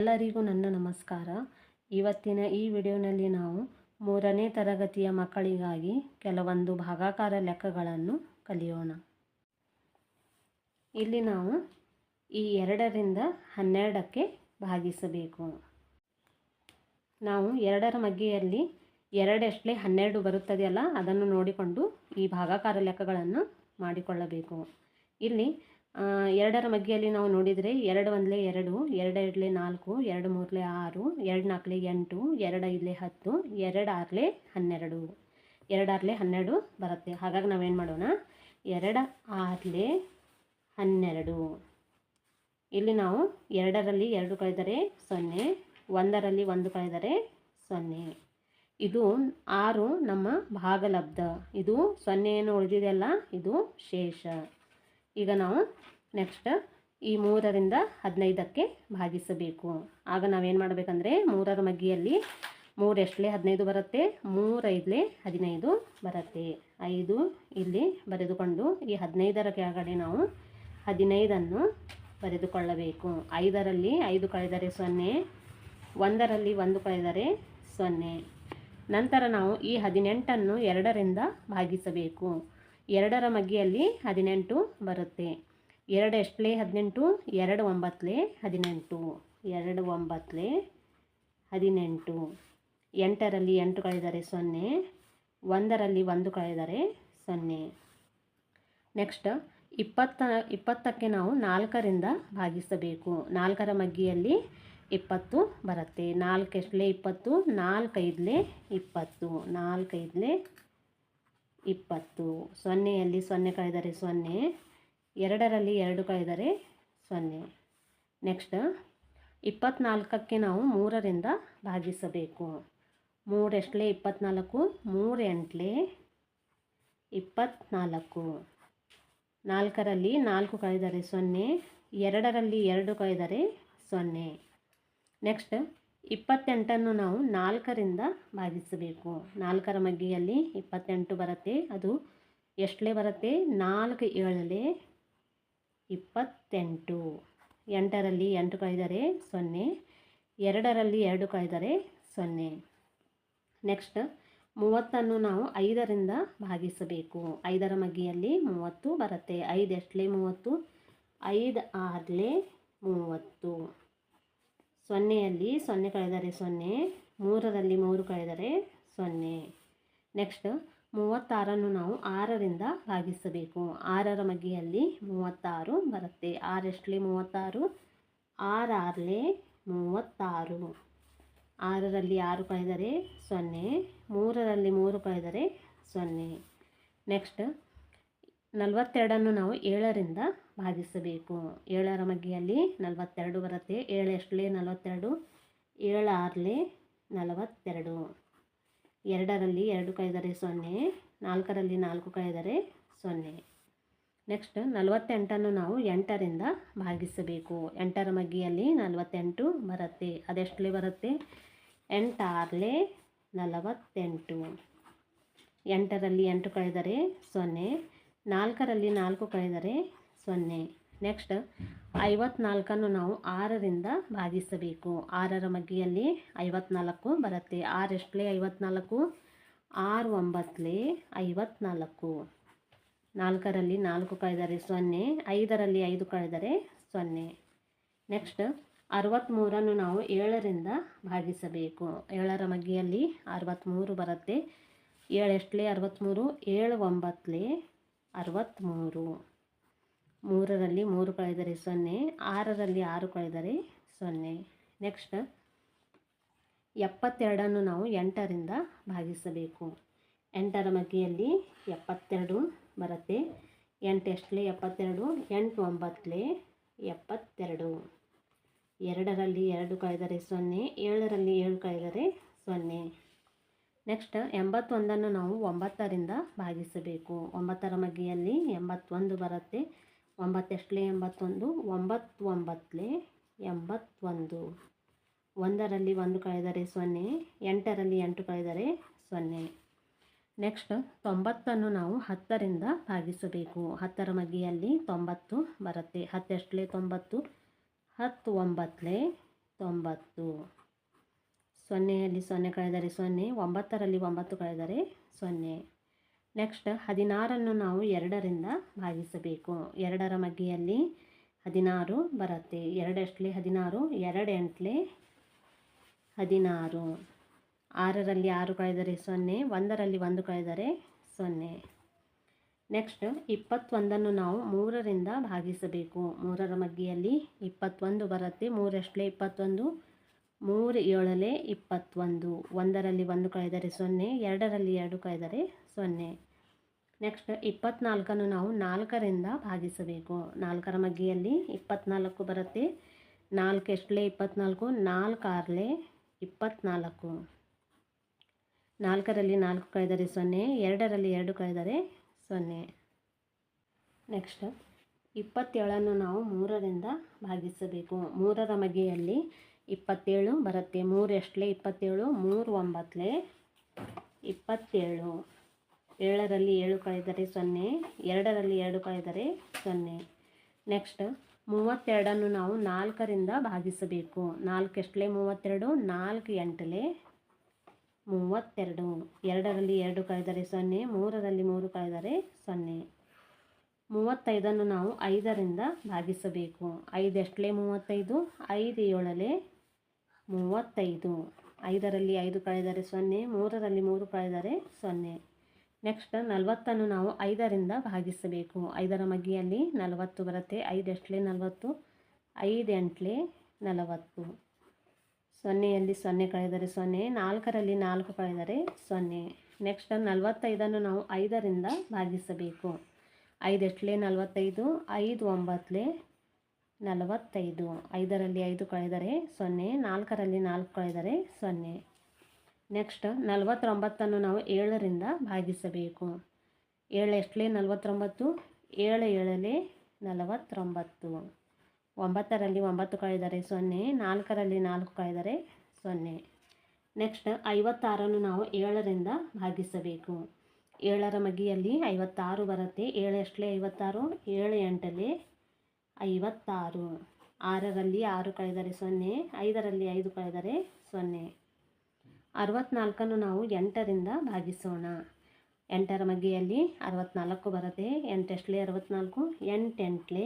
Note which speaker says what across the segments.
Speaker 1: ಎಲ್ಲರಿಗೂ ನನ್ನ ನಮಸ್ಕಾರ. ಇವತ್ತಿನ ಈ ವಿಡಿಯೋನಲ್ಲಿ ನಾವು 3ನೇ ತರಗತಿಯ ಮಕ್ಕಳಿಗಾಗಿ ಕೆಲವೊಂದು ಭಾಗಾಕಾರ ಲೆಕ್ಕಗಳನ್ನು ಕಲಿಯೋಣ. ಇಲ್ಲಿ ನಾವು ಈ 2ರಿಂದ 12ಕ್ಕೆ ಭಾಗಿಸಬೇಕು. ನಾವು 2ರ ಮಗ್ಗೆಯಲ್ಲಿ 2 12 ಬರುತ್ತದೆಯಲ್ಲ, ಅದನ್ನು ನೋಡಿಕೊಂಡು ಈ ಭಾಗಾಕಾರ ಲೆಕ್ಕಗಳನ್ನು ಮಾಡಿಕೊಳ್ಳಬೇಕು. ಇಲ್ಲಿ 2ರ ಮಗ್ಗೆಯಲ್ಲಿ ನಾವು ನೋಡಿದರೆ 2 1 2, 2 2 4, 2 3 6, 2 4 8, 2 5 10, 2 6 12, 2 6 12 ಬರುತ್ತೆ. ಹಾಗಾಗಿ ನಾವೇನು ಮಾಡೋಣ, 2 6 12. ಇಲ್ಲಿ ನಾವು 2ರಲ್ಲಿ 2 ಕಳೆದರೆ 0, 1ರಲ್ಲಿ 1 ಕಳೆದರೆ 0. ಇದು 6 ನಮ್ಮ ಭಾಗಲಬ್ಧ. ಇದು 0 ಏನು ಉಳಿದಿದೆಯಲ್ಲ, ಇದು ಶೇಷ. ಈಗ ನಾವು ನೆಕ್ಸ್ಟ್ ಈ 3ರಿಂದ 15ಕ್ಕೆ ಭಾಗಿಸಬೇಕು. ಆಗ ನಾವೇನು ಮಾಡಬೇಕಂದ್ರೆ 3ರ ಮಗ್ಗಿಯಲ್ಲಿ 3 15 ಬರುತ್ತೆ, 3 5 15 ಬರುತ್ತೆ. 5 ಇಲ್ಲಿ ಬರೆದುಕೊಂಡು ಈ 15ರ ಕೆಳಗಡೆ ನಾವು 15ಅನ್ನು ಬರೆದುಕೊಳ್ಳಬೇಕು. 5ರಲ್ಲಿ 5 ಕಳೆದರೆ 0, 1ರಲ್ಲಿ 1 ಕಳೆದರೆ 0. ನಂತರ ನಾವು ಈ 18ಅನ್ನು 2ರಿಂದ ಭಾಗಿಸಬೇಕು. 2ರ ಮಗ್ಗಿಯಲ್ಲಿ 18 ಬರುತ್ತೆ. 2 18, 2 9 18, 2 9 18. 8ರಲ್ಲಿ 8 ಕಳೆದರೆ 0, 1ರಲ್ಲಿ 1 ಕಳೆದರೆ 0. ನೆಕ್ಸ್ಟ್ 20ಕ್ಕೆ ನಾವು 4ರಿಂದ ಭಾಗಿಸಬೇಕು. 4ರ ಮಗ್ಗಿಯಲ್ಲಿ 20 ಬರುತ್ತೆ. 4 20, 4 5 20, 4 5 20. 0ಯಲ್ಲಿ 0 ಕಳೆದರೆ 0, 2ರಲ್ಲಿ 2 ಕಳೆದರೆ 0. ನೆಕ್ಸ್ಟ್ 24ಕ್ಕೆ ನಾವು 3ರಿಂದ ಭಾಗಿಸಬೇಕು. 3 24, 3 8 24. 4ರಲ್ಲಿ 4 ಕಳೆದರೆ 0, 2ರಲ್ಲಿ 2 ಕಳೆದರೆ 0. ನೆಕ್ಸ್ಟ್ 28ಅನ್ನು ನಾವು 4ರಿಂದ ಭಾಗಿಸಬೇಕು. 4ರ ಮಗ್ಗಿಯಲ್ಲಿ 28 ಬರುತ್ತೆ. ಅದು ಎಷ್ಟಲೇ ಬರುತ್ತೆ, 4 7 28. 8ರಲ್ಲಿ 8 ಕಳೆದರೆ 0, 2ರಲ್ಲಿ 2 ಕಳೆದರೆ 0. ನೆಕ್ಸ್ಟ್ 30ಅನ್ನು ನಾವು 5ರಿಂದ ಭಾಗಿಸಬೇಕು. 5ರ ಮಗ್ಗಿಯಲ್ಲಿ 30 ಬರುತ್ತೆ. 5 30, 5 6 30. 0ಯಲ್ಲಿ 0 ಕಳೆದರೆ 0, 3ರಲ್ಲಿ 3 ಕಳೆದರೆ 0. ನೆಕ್ಸ್ಟ್ 36ಅನ್ನು ನಾವು 6ರಿಂದ ಭಾಗಿಸಬೇಕು. 6ರ ಮಗ್ಗಿಯಲ್ಲಿ 36 ಬರುತ್ತೆ. 6 36, 6 6 36. 6ರಲ್ಲಿ 6 ಕಳೆದರೆ 0, 3ರಲ್ಲಿ 3 ಕಳೆದರೆ 0. ನೆಕ್ಸ್ಟ್ 42ಅನ್ನು ನಾವು 7ರಿಂದ ಭಾಗಿಸಬೇಕು. 7ರ ಮಗ್ಗಿಯಲ್ಲಿ 42 ಬರುತ್ತೆ. 7 42, 7 6 42. 2ರಲ್ಲಿ 2 ಕಳೆದರೆ 0, 4ರಲ್ಲಿ 4 ಕಳೆದರೆ 0. ನೆಕ್ಸ್ಟ್ 48ಅನ್ನು ನಾವು 8ರಿಂದ ಭಾಗಿಸಬೇಕು. 8ರ ಮಗ್ಗಿಯಲ್ಲಿ 48 ಬರುತ್ತೆ. ಅದೆಷ್ಟಲೇ ಬರುತ್ತೆ, 8 6 48. 8ರಲ್ಲಿ 8 ಕಳೆದರೆ 0, 4ರಲ್ಲಿ 4 ಕಳೆದರೆ 0. ನೆಕ್ಸ್ಟ್ 54ಅನ್ನು ನಾವು 6ರಿಂದ ಭಾಗಿಸಬೇಕು. 6ರ ಮಗ್ಗಿಯಲ್ಲಿ 54 ಬರುತ್ತೆ. 6 54, 6 9 54. 4ರಲ್ಲಿ 4 ಕಳೆದರೆ 0, 5ರಲ್ಲಿ 5 ಕಳೆದರೆ 0. ನೆಕ್ಸ್ಟ್ 63ಅನ್ನು ನಾವು 7ರಿಂದ ಭಾಗಿಸಬೇಕು. 7ರ ಮಗ್ಗಿಯಲ್ಲಿ 63 ಬರುತ್ತೆ. 7 63, 7 9 63. 3ರಲ್ಲಿ 3 ಕಳೆದರೆ 0, 6ರಲ್ಲಿ 6 ಕಳೆದರೆ 0. ನೆಕ್ಸ್ಟ್ 72ಅನ್ನು ನಾವು 8ರಿಂದ ಭಾಗಿಸಬೇಕು. 8ರ ಮಗ್ಗಿಯಲ್ಲಿ 72 ಬರುತ್ತೆ. 8 72, 8 9 72. 2ರಲ್ಲಿ 2 ಕಳೆದರೆ 0, 7ರಲ್ಲಿ 7 ಕಳೆದರೆ 0. ನೆಕ್ಸ್ಟ್ 81ಅನ್ನು ನಾವು 9ರಿಂದ ಭಾಗಿಸಬೇಕು. 9ರ ಮಗ್ಗಿಯಲ್ಲಿ 81 ಬರುತ್ತೆ. 9 81, 9 9 81. 1ರಲ್ಲಿ 1 ಕಳೆದರೆ 0, 8ರಲ್ಲಿ 8 ಕಳೆದರೆ 0. ನೆಕ್ಸ್ಟ್ 90ಅನ್ನು ನಾವು 10ರಿಂದ ಭಾಗಿಸಬೇಕು. 10ರ ಮಗ್ಗಿಯಲ್ಲಿ 90 ಬರುತ್ತೆ. 10 90, 10 9 90. ಸೊನ್ನೆಯಲ್ಲಿ ಸೊನ್ನೆ ಕಳೆದರೆ ಸೊನ್ನೆ, 9ರಲ್ಲಿ 9 ಕಳೆದರೆ ಸೊನ್ನೆ. ನೆಕ್ಸ್ಟ್ 16ನ್ನು ನಾವು 2ರಿಂದ ಭಾಗಿಸಬೇಕು. 2ರ ಮಗ್ಗಿಯಲ್ಲಿ 16 ಬರುತ್ತೆ. 2 ಎಷ್ಟಲೆ 16, 2 ಎಂಟ್ಲೆ 16. 6ರಲ್ಲಿ 6 ಕಳೆದರೆ ಸೊನ್ನೆ, 1ರಲ್ಲಿ 1 ಕಳೆದರೆ ಸೊನ್ನೆ. ನೆಕ್ಸ್ಟ್ 21ನ್ನು ನಾವು 3ರಿಂದ ಭಾಗಿಸಬೇಕು. 3ರ ಮಗ್ಗಿಯಲ್ಲಿ 21 ಬರುತ್ತೆ. 3 ಎಷ್ಟಲೆ 21, 3 7ಲೆ 21. 1ರಲ್ಲಿ 1 ಕಳೆದರೆ ಸೊನ್ನೆ, 2ರಲ್ಲಿ 2 ಕಳೆದರೆ ಸೊನ್ನೆ. ನೆಕ್ಸ್ಟ್ 24ನ್ನು ನಾವು 4ರಿಂದ ಭಾಗಿಸಬೇಕು. 4ರ ಮಗ್ಗಿಯಲ್ಲಿ 24 ಬರುತ್ತೆ. 4 ಎಷ್ಟಲೆ 24, 4 6ಲೆ 24. 4ರಲ್ಲಿ 4 ಕಳೆದರೆ ಸೊನ್ನೆ, 2ರಲ್ಲಿ 2 ಕಳೆದರೆ ಸೊನ್ನೆ. ನೆಕ್ಸ್ಟ್ 27ನ್ನು ನಾವು 3ರಿಂದ ಭಾಗಿಸಬೇಕು. 3ರ ಮಗ್ಗಿಯಲ್ಲಿ 27 ಬರುತ್ತೆ. 3 ಎಷ್ಟಲೆ 27, 3 9ಲೆ 27. 7ರಲ್ಲಿ 7 ಕಳೆದರೆ ಸೊನ್ನೆ, 2ರಲ್ಲಿ 2 ಕಳೆದರೆ ಸೊನ್ನೆ. ನೆಕ್ಸ್ಟ್ 32ನ್ನು ನಾವು 4ರಿಂದ ಭಾಗಿಸಬೇಕು. 4 ಎಷ್ಟಲೆ 32, 4 ಎಂಟ್ಲೆ 32. 2ರಲ್ಲಿ 2 ಕಳೆದರೆ ಸೊನ್ನೆ, 3ರಲ್ಲಿ 3 ಕಳೆದರೆ ಸೊನ್ನೆ. 35ನ್ನು ನಾವು 5ರಿಂದ ಭಾಗಿಸಬೇಕು. 5 ಎಷ್ಟಲೆ 35, 5 7ಲೆ 35. 5ರಲ್ಲಿ 5 ಕಳೆದರೆ ಸೊನ್ನೆ, 3ರಲ್ಲಿ 3 ಕಳೆದರೆ ಸೊನ್ನೆ. ನೆಕ್ಸ್ಟ್ 40ನ್ನು ನಾವು 5ರಿಂದ ಭಾಗಿಸಬೇಕು. 5ರ ಮಗ್ಗಿಯಲ್ಲಿ 40 ಬರುತ್ತೆ. 5 ಎಷ್ಟಲೆ 40, 5 ಎಂಟ್ಲೆ 40. ಸೊನ್ನೆಯಲ್ಲಿ ಸೊನ್ನೆ ಕಳೆದರೆ ಸೊನ್ನೆ, 4ರಲ್ಲಿ 4 ಕಳೆದರೆ ಸೊನ್ನೆ. ನೆಕ್ಸ್ಟ್ 45ನ್ನು ನಾವು 5ರಿಂದ ಭಾಗಿಸಬೇಕು. 5 ಎಷ್ಟಲೆ 45, 5 9ಲೆ 45. 5ರಲ್ಲಿ 5 ಕಳೆದರೆ ಸೊನ್ನೆ, 4ರಲ್ಲಿ 4 ಕಳೆದರೆ ಸೊನ್ನೆ. ನೆಕ್ಸ್ಟ್ 49ನ್ನು ನಾವು 7ರಿಂದ ಭಾಗಿಸಬೇಕು. 7 ಎಷ್ಟಲೆ 49, 7 7ಲೆ 49. 9ರಲ್ಲಿ 9 ಕಳೆದರೆ ಸೊನ್ನೆ, 4ರಲ್ಲಿ 4 ಕಳೆದರೆ ಸೊನ್ನೆ. ನೆಕ್ಸ್ಟ್ 56ನ್ನು ನಾವು 7ರಿಂದ ಭಾಗಿಸಬೇಕು. 7ರ ಮಗ್ಗಿಯಲ್ಲಿ 56 ಬರುತ್ತೆ. 7 ಎಷ್ಟಲೆ 56, 7 ಎಂಟ್ಲೆ 56. 6ರಲ್ಲಿ 6 ಕಳೆದರೆ ಸೊನ್ನೆ, 5ರಲ್ಲಿ 5 ಕಳೆದರೆ ಸೊನ್ನೆ. 64ನ್ನು ನಾವು 8ರಿಂದ ಭಾಗಿಸೋಣ. 8ರ ಮಗ್ಗಿಯಲ್ಲಿ 64 ಬರುತ್ತೆ. 8 ಎಷ್ಟಲೆ 64, 8 ಎಂಟ್ಲೆ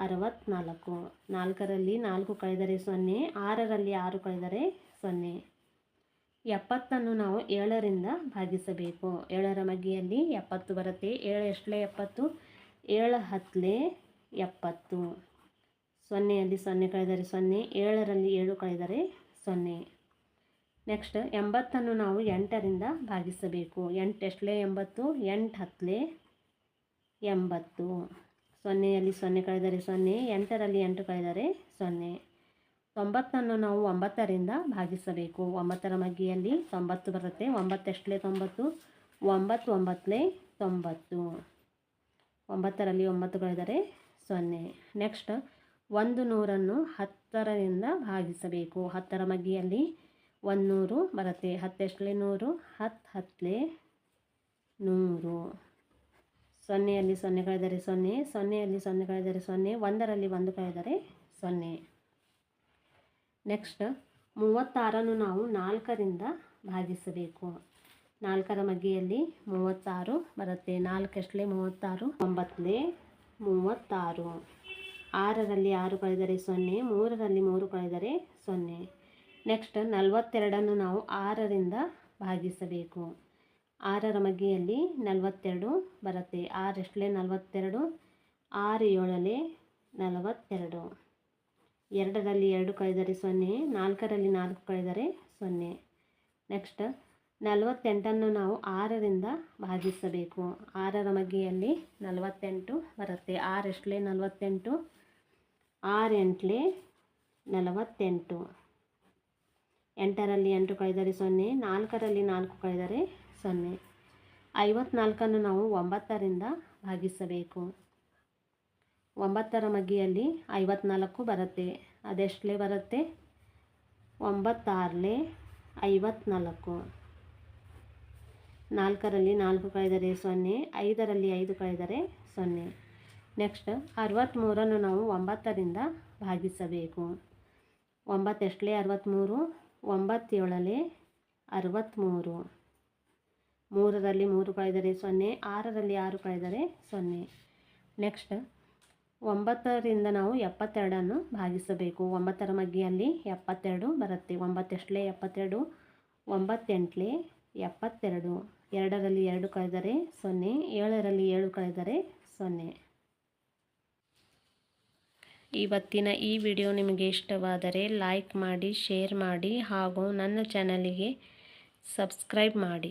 Speaker 1: 64. 4ರಲ್ಲಿ 4 ಕಳೆದರೆ ಸೊನ್ನೆ, 6ರಲ್ಲಿ 6 ಕಳೆದರೆ ಸೊನ್ನೆ. 70ನ್ನು ನಾವು 7ರಿಂದ ಭಾಗಿಸಬೇಕು. 7ರ ಮಗ್ಗಿಯಲ್ಲಿ 70 ಬರುತ್ತೆ. 7 ಎಷ್ಟಲೆ 70, 7 10ಲೆ 70. ಸೊನ್ನೆಯಲ್ಲಿ ಸೊನ್ನೆ ಕಳೆದರೆ ಸೊನ್ನೆ, 7ರಲ್ಲಿ 7 ಕಳೆದರೆ ಸೊನ್ನೆ. ನೆಕ್ಸ್ಟ್ 80ನ್ನು ನಾವು 8ರಿಂದ ಭಾಗಿಸಬೇಕು. 8 ಎಷ್ಟಲೆ 80, 8 10ಲೆ 80. ಸೊನ್ನೆಯಲ್ಲಿ ಸೊನ್ನೆ ಕಳೆದರೆ ಸೊನ್ನೆ, 8ರಲ್ಲಿ 8 ಕಳೆದರೆ ಸೊನ್ನೆ. 90ನ್ನು ನಾವು 9ರಿಂದ ಭಾಗಿಸಬೇಕು. 9ರ ಮಗ್ಗಿಯಲ್ಲಿ 90 ಬರುತ್ತೆ. 9 ಎಷ್ಟಲೆ 90, 9 9ಲೆ 90. 9ರಲ್ಲಿ 9 ಕಳೆದರೆ ಸೊನ್ನೆ. ನೆಕ್ಸ್ಟ್ 100ನ್ನು 10ರಿಂದ ಭಾಗಿಸಬೇಕು. 10ರ ಮಗ್ಗಿಯಲ್ಲಿ 100 ಬರುತ್ತೆ. 10 ಎಷ್ಟಲೆ 100, 10 10ಲೆ 100. ಸೊನ್ನೆಯಲ್ಲಿ ಸೊನ್ನೆ ಕಳೆದರೆ ಸೊನ್ನೆ, ಸೊನ್ನೆಯಲ್ಲಿ ಸೊನ್ನೆ ಕಳೆದರೆ ಸೊನ್ನೆ, 1ರಲ್ಲಿ 1 ಕಳೆದರೆ ಸೊನ್ನೆ. ನೆಕ್ಸ್ಟ್ 36ನ್ನು ನಾವು 4ರಿಂದ ಭಾಗಿಸಬೇಕು. 4ರ ಮಗ್ಗಿಯಲ್ಲಿ 36 ಬರುತ್ತೆ. 4 ಎಷ್ಟಲೆ 36, 9ಲೆ 36. 6ರಲ್ಲಿ 6 ಕಳೆದರೆ ಸೊನ್ನೆ, 3ರಲ್ಲಿ 3 ಕಳೆದರೆ ಸೊನ್ನೆ. ನೆಕ್ಸ್ಟ್ 42ನ್ನು ನಾವು 6ರಿಂದ ಭಾಗಿಸಬೇಕು. 6ರ ಮಗ್ಗಿಯಲ್ಲಿ 42 ಬರುತ್ತೆ. 6 ಎಷ್ಟಲೆ 42, 6 7ಲೆ 42. 2ರಲ್ಲಿ 2 ಕಳೆದರೆ ಸೊನ್ನೆ, 4ರಲ್ಲಿ 4 ಕಳೆದರೆ ಸೊನ್ನೆ. ನೆಕ್ಸ್ಟ್ 48ನ್ನು ನಾವು 6ರಿಂದ ಭಾಗಿಸಬೇಕು. 6ರ ಮಗ್ಗಿಯಲ್ಲಿ 48 ಬರುತ್ತೆ. 6 ಎಷ್ಟಲೆ 48, 6 ಎಂಟ್ಲೆ 48. 8ರಲ್ಲಿ 8 ಕಳೆದರೆ ಸೊನ್ನೆ, 4ರಲ್ಲಿ 4 ಕಳೆದರೆ ಸೊನ್ನೆ. 54ನ್ನು ನಾವು 9ರಿಂದ ಭಾಗಿಸಬೇಕು. 9ರ ಮಗ್ಗಿಯಲ್ಲಿ 54 ಬರುತ್ತೆ. ಅದೆಷ್ಟಲೇ ಬರುತ್ತೆ? 9 6ಲೆ 54. 4ರಲ್ಲಿ 4 ಕಳೆದರೆ ಸೊನ್ನೆ, 5ರಲ್ಲಿ 5 ಕಳೆದರೆ ಸೊನ್ನೆ. ನೆಕ್ಸ್ಟ್ 63ನ್ನು ನಾವು 9ರಿಂದ ಭಾಗಿಸಬೇಕು. 9 ಎಷ್ಟಲೇ 63, 9 7ಲೇ 63, 3ರಲ್ಲಿ 3 ಕಳೆದರೆ 0, 6ರಲ್ಲಿ 6 ಕಳೆದರೆ 0. ನೆಕ್ಸ್ಟ್ 9ರಿಂದ ನಾವು 72 ಭಾಗಿಸಬೇಕು. 9ರ ಮಗ್ಗಿಯಲ್ಲಿ 72 ಬರುತ್ತೆ. 9 ಎಷ್ಟಲೇ 72, 9 8ಲೇ 72, 2ರಲ್ಲಿ 2 ಕಳೆದರೆ 0, 7ರಲ್ಲಿ 7 ಕಳೆದರೆ 0. ಇವತ್ತಿನ ಈ ವಿಡಿಯೋ ನಿಮಗೆ ಇಷ್ಟವಾದರೆ ಲೈಕ್ ಮಾಡಿ, ಶೇರ್ ಮಾಡಿ ಹಾಗೂ ನನ್ನ ಚಾನಲಿಗೆ ಸಬ್ಸ್ಕ್ರೈಬ್ ಮಾಡಿ.